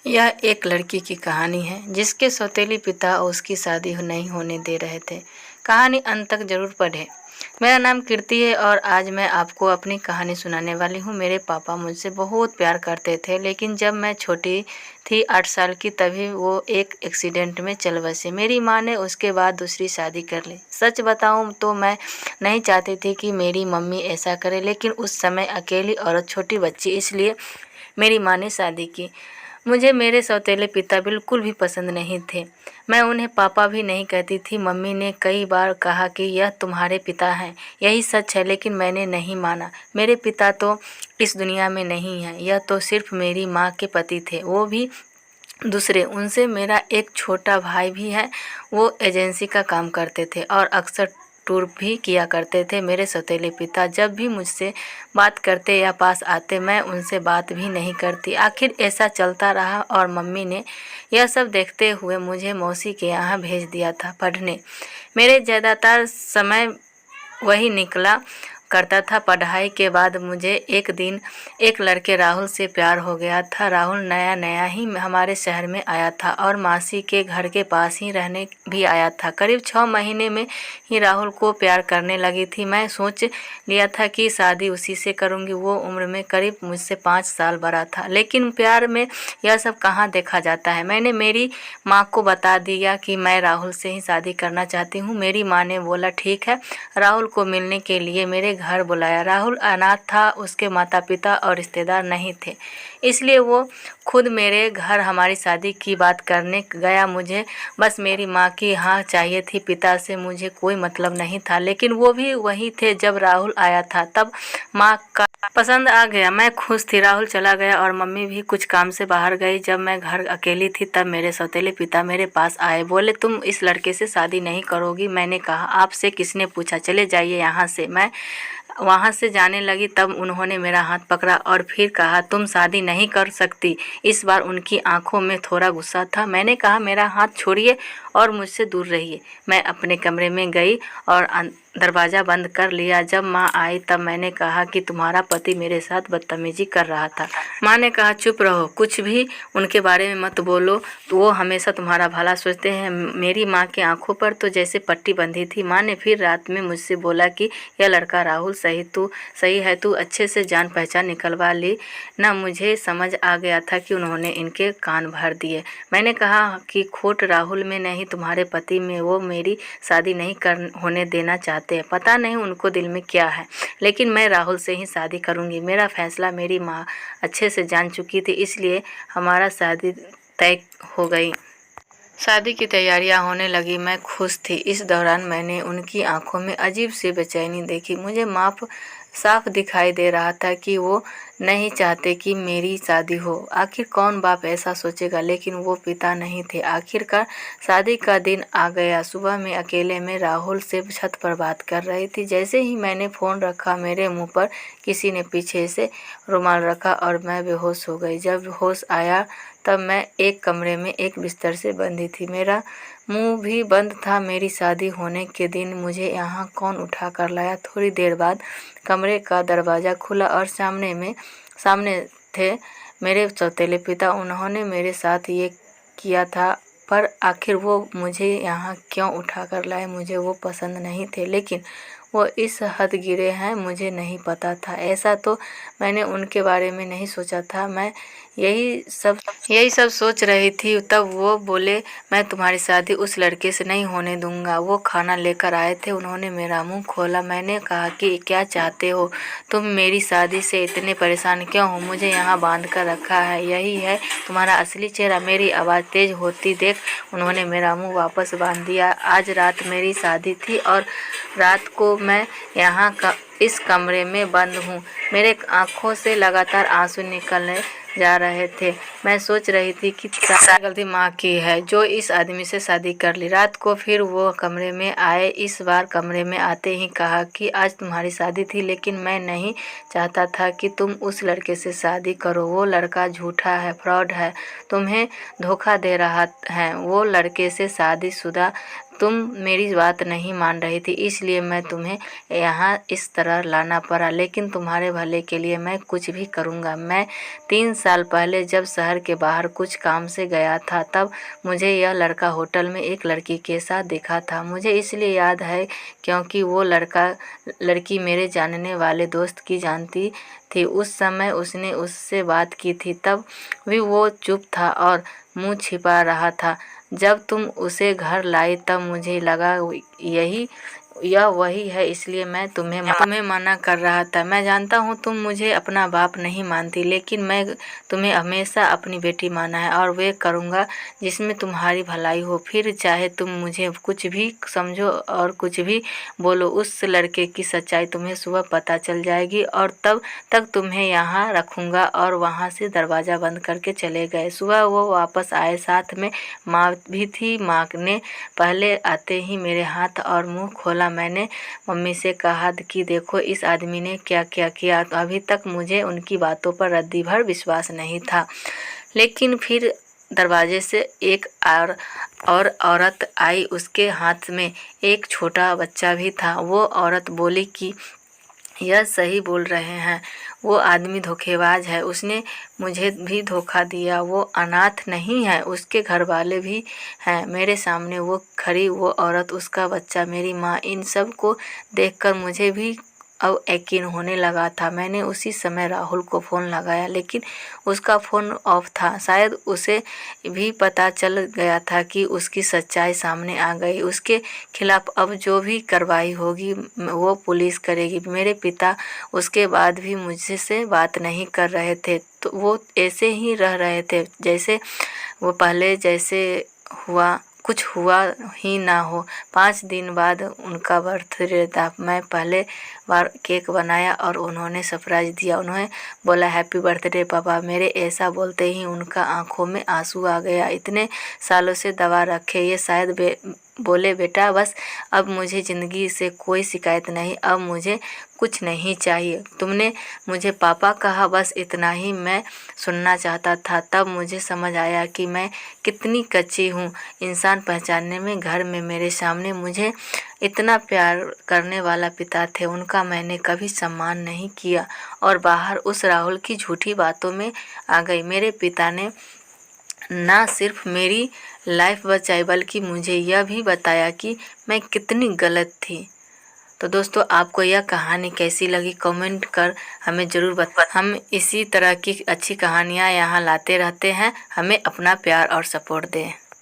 यह एक लड़की की कहानी है जिसके सौतेले पिता उसकी शादी नहीं होने दे रहे थे। कहानी अंत तक जरूर पढ़ें। मेरा नाम कीर्ति है और आज मैं आपको अपनी कहानी सुनाने वाली हूँ। मेरे पापा मुझसे बहुत प्यार करते थे, लेकिन जब मैं छोटी थी 8 साल की, तभी वो एक एक्सीडेंट में चल बसे। मेरी माँ ने उसके बाद दूसरी शादी कर ली। सच बताऊँ तो मैं नहीं चाहती थी कि मेरी मम्मी ऐसा करे, लेकिन उस समय अकेली और छोटी बच्ची, इसलिए मेरी माँ ने शादी की। मुझे मेरे सौतेले पिता बिल्कुल भी पसंद नहीं थे। मैं उन्हें पापा भी नहीं कहती थी। मम्मी ने कई बार कहा कि यह तुम्हारे पिता हैं, यही सच है, लेकिन मैंने नहीं माना। मेरे पिता तो इस दुनिया में नहीं हैं, यह तो सिर्फ मेरी माँ के पति थे, वो भी दूसरे। उनसे मेरा एक छोटा भाई भी है। वो एजेंसी का काम करते थे और अक्सर टूर भी किया करते थे। मेरे सौतेले पिता जब भी मुझसे बात करते या पास आते, मैं उनसे बात भी नहीं करती। आखिर ऐसा चलता रहा और मम्मी ने यह सब देखते हुए मुझे मौसी के यहाँ भेज दिया था पढ़ने। मेरे ज़्यादातर समय वही निकला करता था। पढ़ाई के बाद मुझे एक दिन एक लड़के राहुल से प्यार हो गया था। राहुल नया नया ही हमारे शहर में आया था और मासी के घर के पास ही रहने भी आया था। करीब 6 महीने में ही राहुल को प्यार करने लगी थी। मैं सोच लिया था कि शादी उसी से करूँगी। वो उम्र में करीब मुझसे 5 साल बड़ा था, लेकिन प्यार में यह सब कहाँ देखा जाता है। मैंने मेरी माँ को बता दिया कि मैं राहुल से ही शादी करना चाहती हूँ। मेरी माँ ने बोला ठीक है। राहुल को मिलने के लिए मेरे घर बुलाया। राहुल अनाथ था, उसके माता पिता और रिश्तेदार नहीं थे, इसलिए वो खुद मेरे घर हमारी शादी की बात करने गया। मुझे बस मेरी माँ की हाँ चाहिए थी, पिता से मुझे कोई मतलब नहीं था। लेकिन वो भी वही थे जब राहुल आया था, तब माँ का पसंद आ गया। मैं खुश थी। राहुल चला गया और मम्मी भी कुछ काम से बाहर गई। जब मैं घर अकेली थी, तब मेरे सौतेले पिता मेरे पास आए। बोले तुम इस लड़के से शादी नहीं करोगी? मैंने कहा आपसे किसने पूछा, चले जाइए यहाँ से। मैं वहाँ से जाने लगी, तब उन्होंने मेरा हाथ पकड़ा और फिर कहा तुम शादी नहीं कर सकती। इस बार उनकी आंखों में थोड़ा गुस्सा था। मैंने कहा मेरा हाथ छोड़िए और मुझसे दूर रहिए। मैं अपने कमरे में गई और दरवाज़ा बंद कर लिया। जब माँ आई तब मैंने कहा कि तुम्हारा पति मेरे साथ बदतमीजी कर रहा था। माँ ने कहा चुप रहो, कुछ भी उनके बारे में मत बोलो, तो वो हमेशा तुम्हारा भला सोचते हैं। मेरी माँ की आंखों पर तो जैसे पट्टी बंधी थी। माँ ने फिर रात में मुझसे बोला कि यह लड़का राहुल सही है, तू अच्छे से जान पहचान निकलवा ली ना। मुझे समझ आ गया था कि उन्होंने इनके कान भर दिए। मैंने कहा कि खोट राहुल में नहीं, तुम्हारे पति में। वो मेरी शादी नहीं होने देना चाहते हैं। पता नहीं उनको दिल में क्या है, लेकिन मैं राहुल से ही शादी करूंगी। मेरा फैसला मेरी माँ अच्छे से जान चुकी थी, इसलिए हमारा शादी तय हो गई। शादी की तैयारियां होने लगी। मैं खुश थी। इस दौरान मैंने उनकी आंखों में अजीब सी बेचैनी देखी। मुझे साफ दिखाई दे रहा था कि वो नहीं चाहते कि मेरी शादी हो। आखिर कौन बाप ऐसा सोचेगा, लेकिन वो पिता नहीं थे। आखिरकार शादी का दिन आ गया। सुबह में अकेले में राहुल से छत पर बात कर रही थी। जैसे ही मैंने फ़ोन रखा, मेरे मुंह पर किसी ने पीछे से रुमाल रखा और मैं बेहोश हो गई। जब होश आया तब मैं एक कमरे में एक बिस्तर से बंधी थी। मेरा मुंह भी बंद था। मेरी शादी होने के दिन मुझे यहाँ कौन उठा कर लाया? थोड़ी देर बाद कमरे का दरवाज़ा खुला और सामने थे मेरे सौतेले पिता। उन्होंने मेरे साथ ये किया था, पर आखिर वो मुझे यहाँ क्यों उठा कर लाए? मुझे वो पसंद नहीं थे, लेकिन वो इस हद गिरे हैं मुझे नहीं पता था। ऐसा तो मैंने उनके बारे में नहीं सोचा था। मैं यही सब सोच रही थी, तब वो बोले मैं तुम्हारी शादी उस लड़के से नहीं होने दूंगा। वो खाना लेकर आए थे। उन्होंने मेरा मुंह खोला। मैंने कहा कि क्या चाहते हो तुम? मेरी शादी से इतने परेशान क्यों हो? मुझे यहाँ बांध कर रखा है, यही है तुम्हारा असली चेहरा? मेरी आवाज़ तेज होती देख उन्होंने मेरा मुंह वापस बांध दिया। आज रात मेरी शादी थी और रात को मैं यहाँ इस कमरे में बंद हूँ। मेरे आँखों से लगातार आंसू निकलने जा रहे थे। मैं सोच रही थी कि गलती माँ की है जो इस आदमी से शादी कर ली। रात को फिर वो कमरे में आए। इस बार कमरे में आते ही कहा कि आज तुम्हारी शादी थी, लेकिन मैं नहीं चाहता था कि तुम उस लड़के से शादी करो। वो लड़का झूठा है, फ्रॉड है, तुम्हें धोखा दे रहा है। वो लड़के से शादीशुदा तुम मेरी बात नहीं मान रही थी, इसलिए मैं तुम्हें यहाँ इस तरह लाना पड़ा, लेकिन तुम्हारे भले के लिए मैं कुछ भी करूँगा। मैं 3 साल पहले जब शहर के बाहर कुछ काम से गया था, तब मुझे यह लड़का होटल में एक लड़की के साथ दिखा था। मुझे इसलिए याद है क्योंकि वो लड़की मेरे जानने वाले दोस्त की जानती थी। उस समय उसने उससे बात की थी, तब भी वो चुप था और मुंह छिपा रहा था। जब तुम उसे घर लाई तब मुझे लगा यह वही है, इसलिए मैं तुम्हें मना कर रहा था। मैं जानता हूँ तुम मुझे अपना बाप नहीं मानती, लेकिन मैं तुम्हें हमेशा अपनी बेटी माना है और वे करूँगा जिसमें तुम्हारी भलाई हो। फिर चाहे तुम मुझे कुछ भी समझो और कुछ भी बोलो, उस लड़के की सच्चाई तुम्हें सुबह पता चल जाएगी और तब तक तुम्हें यहाँ रखूँगा। और वहाँ से दरवाज़ा बंद करके चले गए। सुबह वो वापस आए, साथ में माँ भी थी। माँ ने पहले आते ही मेरे हाथ और मुंह खोला। मैंने मम्मी से कहा कि देखो इस आदमी ने क्या क्या किया। तो अभी तक मुझे उनकी बातों पर रद्दी भर विश्वास नहीं था, लेकिन फिर दरवाजे से एक और औरत आई। उसके हाथ में एक छोटा बच्चा भी था। वो औरत बोली कि यह सही बोल रहे हैं, वो आदमी धोखेबाज है, उसने मुझे भी धोखा दिया। वो अनाथ नहीं है, उसके घर वाले भी हैं। मेरे सामने वो खड़ी वो औरत, उसका बच्चा, मेरी माँ, इन सब को देखकर मुझे भी अब यकीन होने लगा था। मैंने उसी समय राहुल को फ़ोन लगाया, लेकिन उसका फ़ोन ऑफ था। शायद उसे भी पता चल गया था कि उसकी सच्चाई सामने आ गई। उसके खिलाफ अब जो भी कार्रवाई होगी वो पुलिस करेगी। मेरे पिता उसके बाद भी मुझसे बात नहीं कर रहे थे, तो वो ऐसे ही रह रहे थे जैसे वो पहले जैसे कुछ हुआ ही ना हो। 5 दिन बाद उनका बर्थडे था। मैं पहले बार केक बनाया और उन्होंने सरप्राइज़ दिया। उन्होंने बोला हैप्पी बर्थडे पापा। मेरे ऐसा बोलते ही उनका आंखों में आंसू आ गया। इतने सालों से दबा रखे ये शायद बोले बेटा बस अब मुझे ज़िंदगी से कोई शिकायत नहीं, अब मुझे कुछ नहीं चाहिए। तुमने मुझे पापा कहा, बस इतना ही मैं सुनना चाहता था। तब मुझे समझ आया कि मैं कितनी कच्ची हूँ इंसान पहचानने में। घर में मेरे सामने मुझे इतना प्यार करने वाला पिता थे, उनका मैंने कभी सम्मान नहीं किया और बाहर उस राहुल की झूठी बातों में आ गई। मेरे पिता ने ना सिर्फ मेरी लाइफ बचाई बल्कि मुझे यह भी बताया कि मैं कितनी गलत थी। तो दोस्तों आपको यह कहानी कैसी लगी कमेंट कर हमें ज़रूर बता। हम इसी तरह की अच्छी कहानियाँ यहाँ लाते रहते हैं। हमें अपना प्यार और सपोर्ट दें।